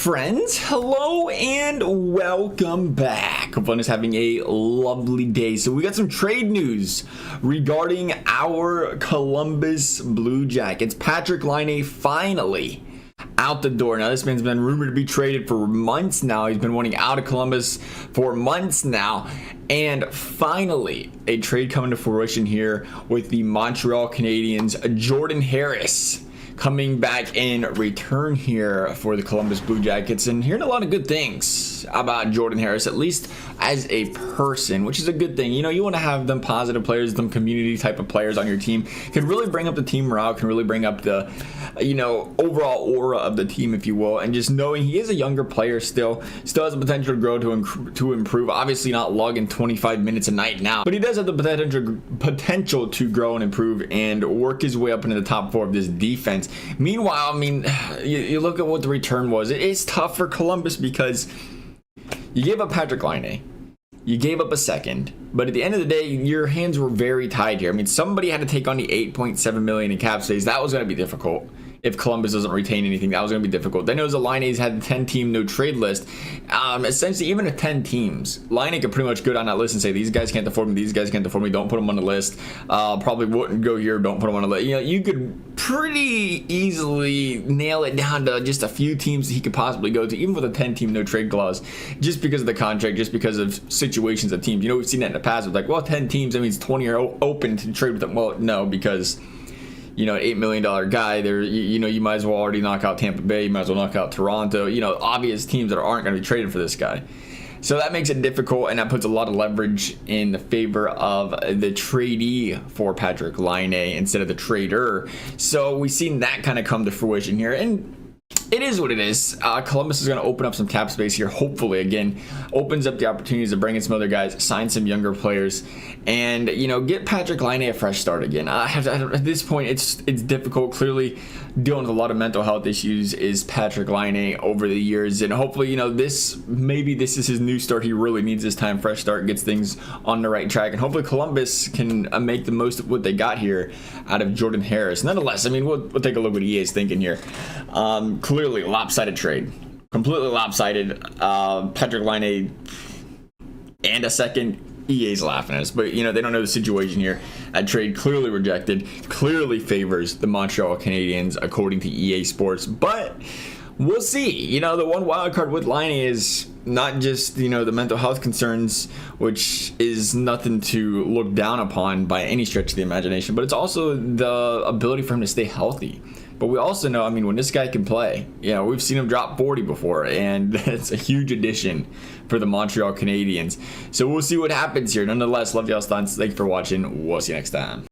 friends, hello and welcome back. Hope everyone is having a lovely day. So we got some trade news regarding our Columbus Blue Jackets. Patrik Laine finally out the door. Now this man's been rumored to be traded for months now. He's been wanting out of Columbus for months now. And finally, a trade coming to fruition here with the Montreal Canadiens. Jordan Harris coming back in return here for the Columbus Blue Jackets, and hearing a lot of good things about Jordan Harris, at least as a person, which is a good thing. You know, you want to have them positive players, them community type of players on your team. Can really bring up the team morale, can really bring up the, overall aura of the team, if you will. And just knowing he is a younger player still has the potential to grow, to improve. Obviously not logging 25 minutes a night now, but he does have the potential to grow and improve and work his way up into the top four of this defense. Meanwhile, I mean, you look at what the return was. It's tough for Columbus because you gave up Patrik Laine, you gave up a second, but at the end of the day, your hands were very tied here. I mean, somebody had to take on the $8.7 million in cap space. That was going to be difficult. If Columbus doesn't retain anything, that was going to be difficult. Then it was the Laine's had the 10-team no trade list. Essentially, even at 10 teams, Laine could pretty much go down that list and say, these guys can't afford me, these guys can't afford me, don't put them on the list. Probably wouldn't go here, don't put them on the list. You know, you could pretty easily nail it down to just a few teams that he could possibly go to, even with a 10-team no trade clause, just because of the contract, just because of situations of teams. You know, we've seen that in the past. It's like, well, 10 teams, that means 20 are open to trade with them. Well, no, because an $8 million guy there, you might as well already knock out Tampa Bay, you might as well knock out Toronto, obvious teams that aren't going to be traded for this guy. So that makes it difficult, and that puts a lot of leverage in the favor of the tradee for Patrik Laine instead of the trader. So we've seen that kind of come to fruition here, and it is what it is. Columbus is going to open up some cap space here. Hopefully, again, opens up the opportunities to bring in some other guys, sign some younger players, and get Patrik Laine a fresh start again. At this point, it's difficult. Clearly, dealing with a lot of mental health issues is Patrik Laine over the years, and hopefully, this is his new start. He really needs this time, fresh start, gets things on the right track, and hopefully Columbus can make the most of what they got here out of Jordan Harris. Nonetheless, I mean, we'll take a look at what EA is thinking here. Clearly lopsided trade, completely lopsided. Patrik Laine and a second. EA's laughing at us, but they don't know the situation here. That trade clearly rejected, clearly favors the Montreal Canadiens according to EA Sports, but we'll see. The one wild card with Laine is not just the mental health concerns, which is nothing to look down upon by any stretch of the imagination, but it's also the ability for him to stay healthy. But we also know, when this guy can play, we've seen him drop 40 before, and it's a huge addition for the Montreal Canadiens. So we'll see what happens here. Nonetheless, love y'all's thoughts. Thank you for watching. We'll see you next time.